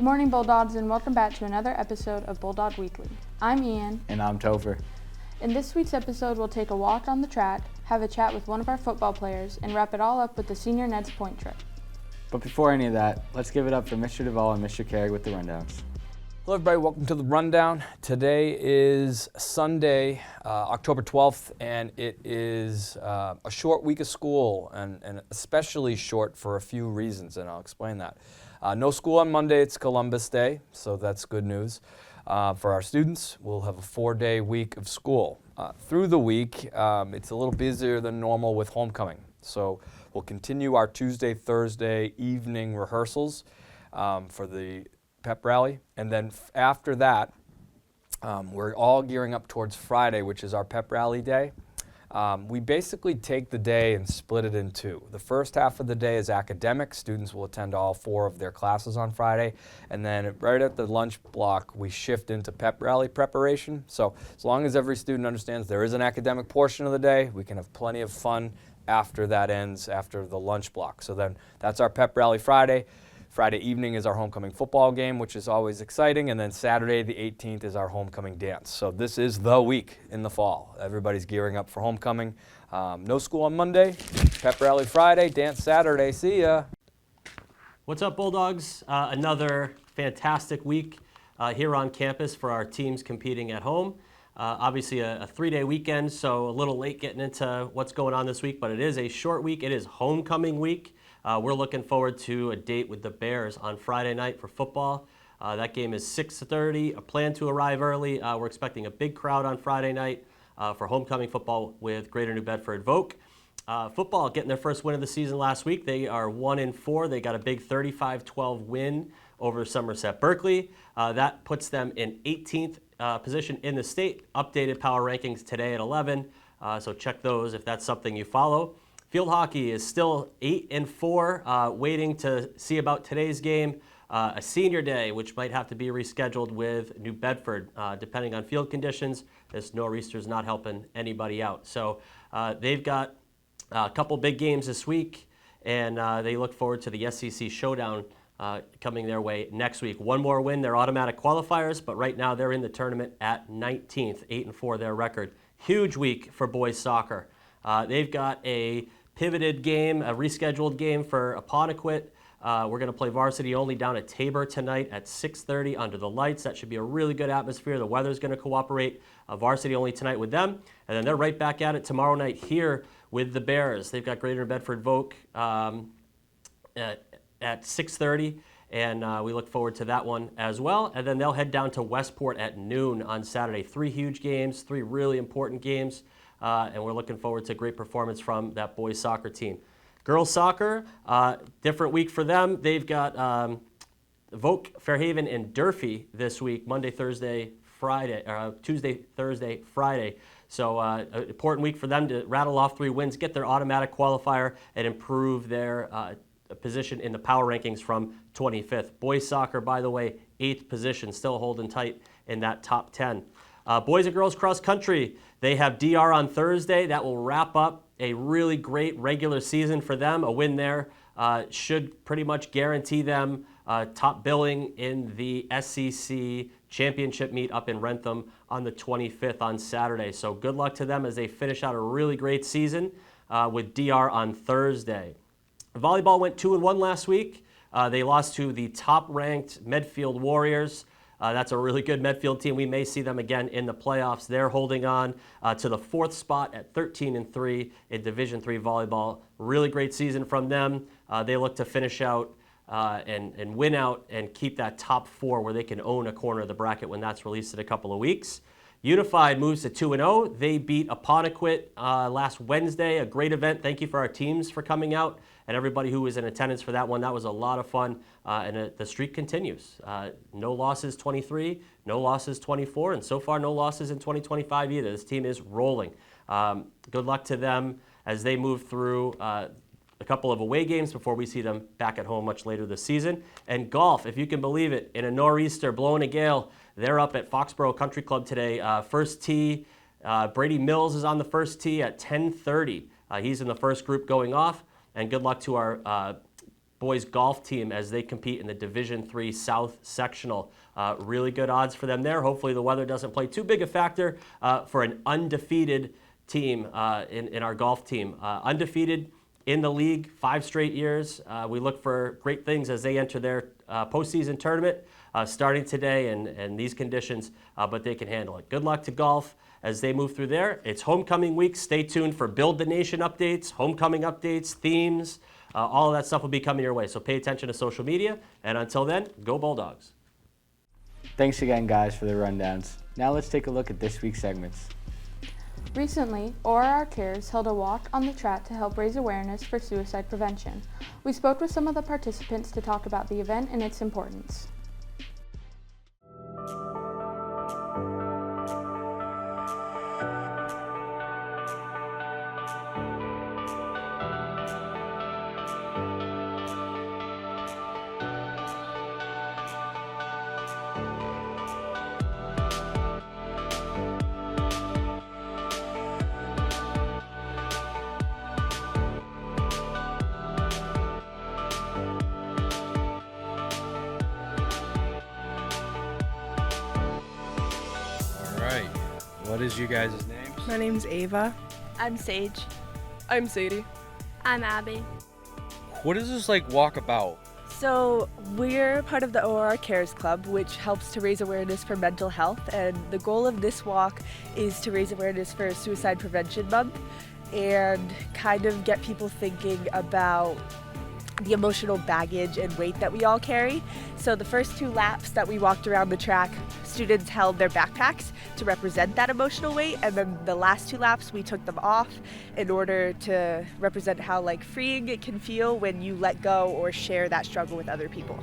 morning, Bulldogs, and welcome back to another episode of Bulldog Weekly. I'm Ian. And I'm Topher. In this week's episode, we'll take a walk on the track, have a chat with one of our football players, and wrap it all up with the Senior Neds Point trip. But before any of that, let's give it up for Mr. Duvall and Mr. Carey with the rundowns. Hello everybody, welcome to the Rundown. Today is Sunday, October 12th, and it is a short week of school, and especially short for a few reasons, and I'll explain that. No school on Monday, it's Columbus Day, so that's good news. For our students, we'll have a 4-day week of school. Through the week, it's a little busier than normal with homecoming, so we'll continue our Tuesday, Thursday evening rehearsals for the pep rally, and then after that, we're all gearing up towards Friday, which is our pep rally day. We basically take the day and split it in two. The first half of the day is academic. Students will attend all 4 of their classes on Friday, and then right at the lunch block, we shift into pep rally preparation. So as long as every student understands there is an academic portion of the day, we can have plenty of fun after that ends, after the lunch block. So then that's our pep rally Friday. Friday evening is our homecoming football game, which is always exciting, and then Saturday the 18th is our homecoming dance. So this is the week in the fall. Everybody's gearing up for homecoming. No school on Monday, pep rally Friday, dance Saturday. See ya. What's up, Bulldogs? Another fantastic week here on campus for our teams competing at home. Obviously a 3-day weekend, so a little late getting into what's going on this week, but it is a short week. It is homecoming week. We're looking forward to a date with the Bears on Friday night for football. That game is 6:30. A plan to arrive early. We're expecting a big crowd on Friday night for homecoming football with Greater New Bedford Voc. Football getting their first win of the season last week. They are 1-4. They got a big 35-12 win over Somerset Berkeley. That puts them in 18th position in the state. Updated power rankings today at 11. So check those if that's something you follow. Field hockey is still 8-4, waiting to see about today's game. A senior day, which might have to be rescheduled with New Bedford, depending on field conditions. This nor'easter's not helping anybody out. So they've got a couple big games this week, and they look forward to the SEC Showdown coming their way next week. One more win, they're automatic qualifiers, but right now they're in the tournament at 19th, 8-4 their record. Huge week for boys soccer. They've got a pivoted game, a rescheduled game for Apponequet. We're going to play varsity only down at Tabor tonight at 6:30 under the lights. That should be a really good atmosphere. The weather's going to cooperate. Varsity only tonight with them. And then they're right back at it tomorrow night here with the Bears. They've got Greater Bedford Voc at 6:30. And we look forward to that one as well. And then they'll head down to Westport at noon on Saturday. 3 huge games, 3 really important games. And we're looking forward to a great performance from that boys soccer team. Girls soccer, different week for them. They've got Voc, Fairhaven, and Durfee this week, Monday, Thursday, Friday, Tuesday, Thursday, Friday. So an important week for them to rattle off 3 wins, get their automatic qualifier, and improve their position in the power rankings from 25th. Boys soccer, by the way, 8th position, still holding tight in that top 10. Boys and girls cross country, they have DR on Thursday. That will wrap up a really great regular season for them. A win there should pretty much guarantee them top billing in the SEC championship meet up in Rentham on the 25th on Saturday. So good luck to them as they finish out a really great season with DR on Thursday. Volleyball went 2-1 last week. They lost to the top-ranked Medfield Warriors. That's a really good Medfield team. We may see them again in the playoffs. They're holding on to the 4th spot at 13-3 in Division III volleyball. Really great season from them. They look to finish out and win out and keep that top 4 where they can own a corner of the bracket when that's released in a couple of weeks. Unified moves to 2-0. They beat Apponequet last Wednesday, a great event. Thank you for our teams for coming out and everybody who was in attendance for that one. That was a lot of fun, and the streak continues. No losses 23, no losses 24, and so far no losses in 2025 either. This team is rolling. Good luck to them as they move through a couple of away games before we see them back at home much later this season. And golf, if you can believe it, in a nor'easter blowing a gale, they're up at Foxborough Country Club today. First tee, Brady Mills is on the first tee at 10:30. He's in the first group going off. And good luck to our boys golf team as they compete in the Division III South Sectional. Really good odds for them there. Hopefully the weather doesn't play too big a factor for an undefeated team in our golf team. Undefeated in the league 5 straight years. We look for great things as they enter their postseason tournament starting today and these conditions, but they can handle it. Good luck to golf as they move through there. It's homecoming week. Stay tuned for Build the Nation updates, homecoming updates, themes. All of that stuff will be coming your way. So pay attention to social media. And until then, go Bulldogs. Thanks again, guys, for the rundowns. Now let's take a look at this week's segments. Recently, ORRHS Cares held a walk on the track to help raise awareness for suicide prevention. We spoke with some of the participants to talk about the event and its importance. What is you guys' names? My name's Ava. I'm Sage. I'm Sadie. I'm Abby. What is this walk about? So we're part of the ORRHS Cares Club, which helps to raise awareness for mental health, and the goal of this walk is to raise awareness for Suicide Prevention Month and kind of get people thinking about the emotional baggage and weight that we all carry. So the first 2 laps that we walked around the track, students held their backpacks to represent that emotional weight, and then the last 2 laps we took them off in order to represent how freeing it can feel when you let go or share that struggle with other people.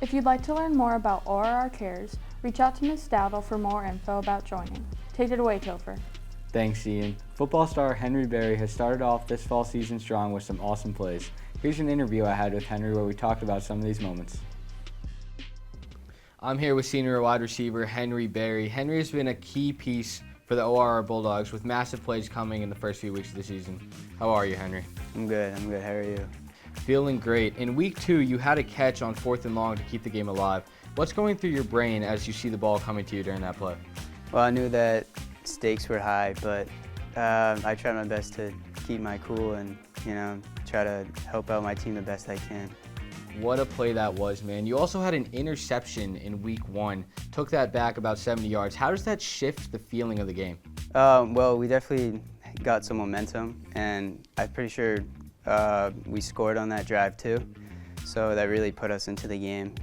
If you'd like to learn more about ORRHS Cares, reach out to Ms. Dowdle for more info about joining. Take it away, Topher. Thanks, Ian. Football star Henry Berry has started off this fall season strong with some awesome plays. Here's an interview I had with Henry where we talked about some of these moments. I'm here with senior wide receiver Henry Berry. Henry has been a key piece for the ORRHS Bulldogs with massive plays coming in the first few weeks of the season. How are you, Henry? I'm good. How are you? Feeling great. In week 2, you had a catch on 4th and long to keep the game alive. What's going through your brain as you see the ball coming to you during that play? Well, I knew that stakes were high, but I tried my best to keep my cool and, try to help out my team the best I can. What a play that was, man. You also had an interception in week 1. Took that back about 70 yards. How does that shift the feeling of the game? Well, we definitely got some momentum, and I'm pretty sure we scored on that drive too, so that really put us into the game,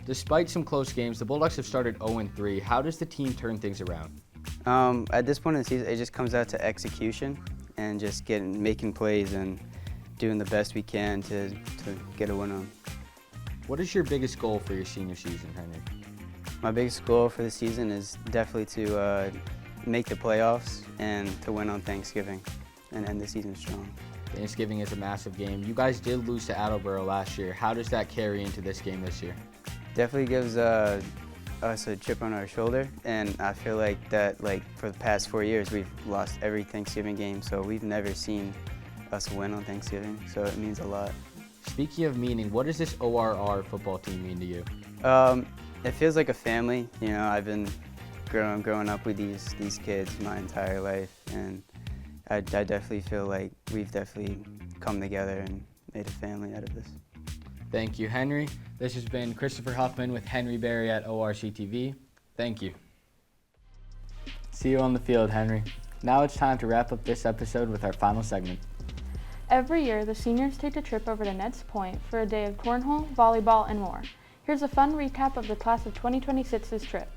Despite some close games, the Bulldogs have started 0-3. How does the team turn things around? At this point in the season, it just comes out to execution and just making plays and doing the best we can to get a win on. What is your biggest goal for your senior season, Henry? My biggest goal for the season is definitely to make the playoffs and to win on Thanksgiving and end the season strong. Thanksgiving is a massive game. You guys did lose to Attleboro last year. How does that carry into this game this year? Definitely gives us a chip on our shoulder, and I feel like that, for the past 4 years, we've lost every Thanksgiving game, so we've never seen us win on Thanksgiving, so it means a lot. Speaking of meaning, what does this ORR football team mean to you? It feels like a family. I've been growing up with these kids my entire life, and I definitely feel like we've definitely come together and made a family out of this. Thank you, Henry. This has been Christopher Huffman with Henry Berry at ORC TV. Thank you. See you on the field, Henry. Now it's time to wrap up this episode with our final segment. Every year, the seniors take a trip over to Neds Point for a day of cornhole, volleyball, and more. Here's a fun recap of the class of 2026's trip.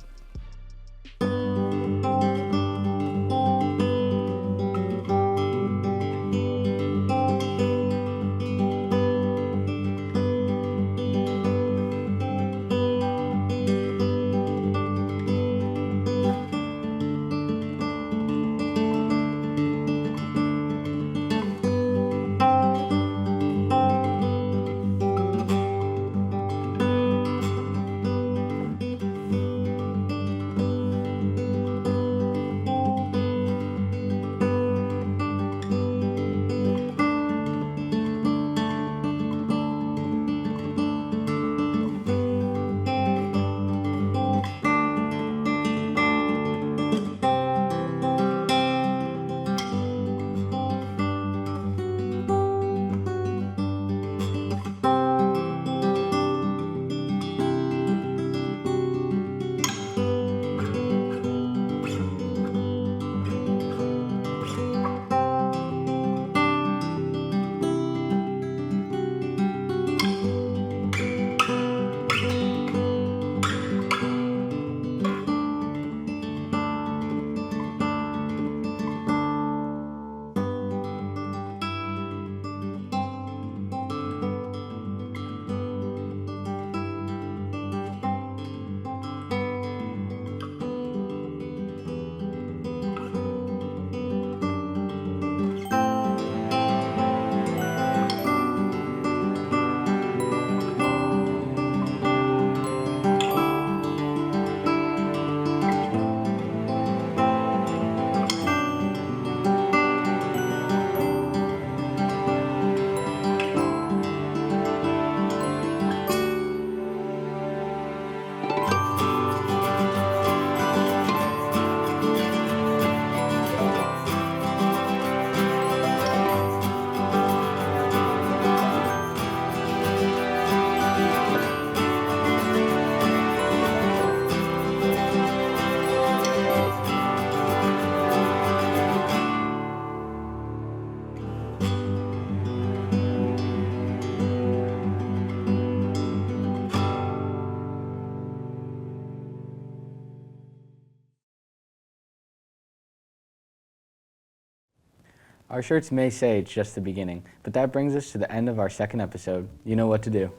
Our shirts may say it's just the beginning, but that brings us to the end of our second episode. You know what to do.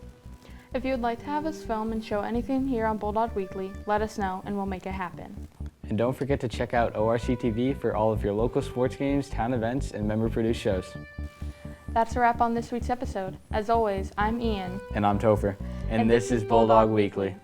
If you would like to have us film and show anything here on Bulldog Weekly, let us know and we'll make it happen. And don't forget to check out ORRHS TV for all of your local sports games, town events, and member-produced shows. That's a wrap on this week's episode. As always, I'm Ian. And I'm Topher. And this is Bulldog Weekly.